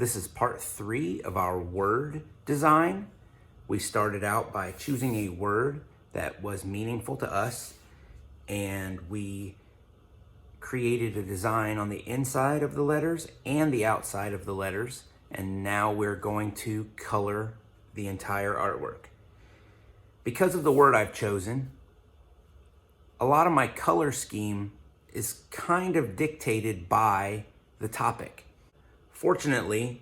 This is part 3 of our word design. We started out by choosing a word that was meaningful to us, and we created a design on the inside of the letters and the outside of the letters, and now we're going to color the entire artwork. Because of the word I've chosen, a lot of my color scheme is kind of dictated by the topic. Fortunately,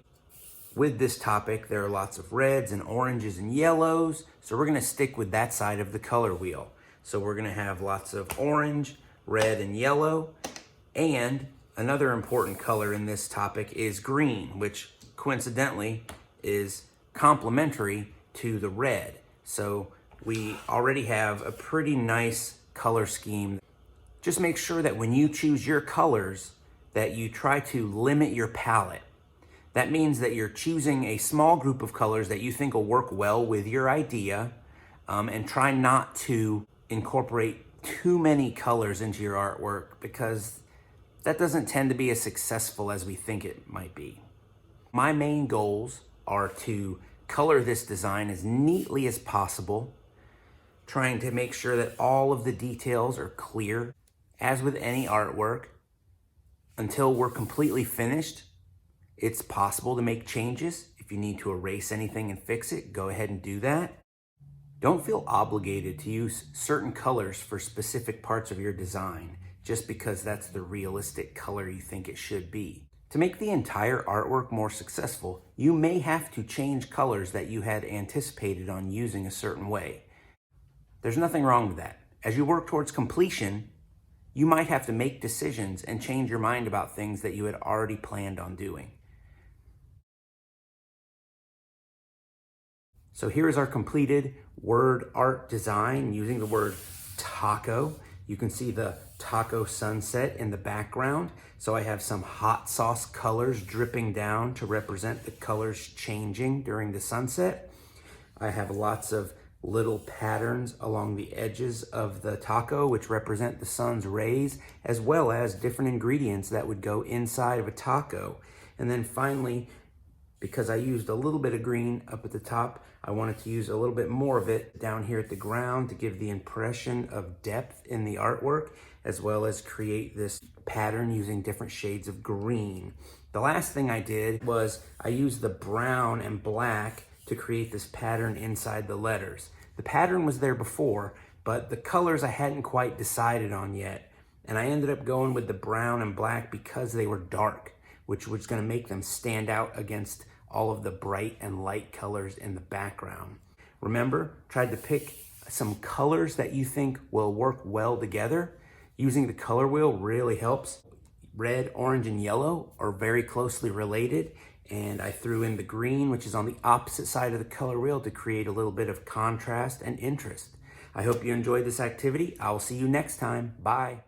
with this topic, there are lots of reds and oranges and yellows, so we're gonna stick with that side of the color wheel. So we're gonna have lots of orange, red, and yellow, and another important color in this topic is green, which coincidentally is complementary to the red. So we already have a pretty nice color scheme. Just make sure that when you choose your colors that you try to limit your palette. That means that you're choosing a small group of colors that you think will work well with your idea, and try not to incorporate too many colors into your artwork, because that doesn't tend to be as successful as we think it might be. My main goals are to color this design as neatly as possible, trying to make sure that all of the details are clear. As with any artwork, until we're completely finished, it's possible to make changes. If you need to erase anything and fix it, go ahead and do that. Don't feel obligated to use certain colors for specific parts of your design just because that's the realistic color you think it should be. To make the entire artwork more successful, you may have to change colors that you had anticipated on using a certain way. There's nothing wrong with that. As you work towards completion, you might have to make decisions and change your mind about things that you had already planned on doing. So here is our completed word art design using the word taco. You can see the taco sunset in the background. So I have some hot sauce colors dripping down to represent the colors changing during the sunset. I have lots of little patterns along the edges of the taco, which represent the sun's rays, as well as different ingredients that would go inside of a taco. And then finally, because I used a little bit of green up at the top, I wanted to use a little bit more of it down here at the ground to give the impression of depth in the artwork, as well as create this pattern using different shades of green. The last thing I did was I used the brown and black to create this pattern inside the letters. The pattern was there before, but the colors I hadn't quite decided on yet. And I ended up going with the brown and black because they were dark, which was gonna make them stand out against all of the bright and light colors in the background. Remember, try to pick some colors that you think will work well together. Using the color wheel really helps. Red, orange, and yellow are very closely related, and I threw in the green, which is on the opposite side of the color wheel, to create a little bit of contrast and interest. I hope you enjoyed this activity. I will see you next time. Bye.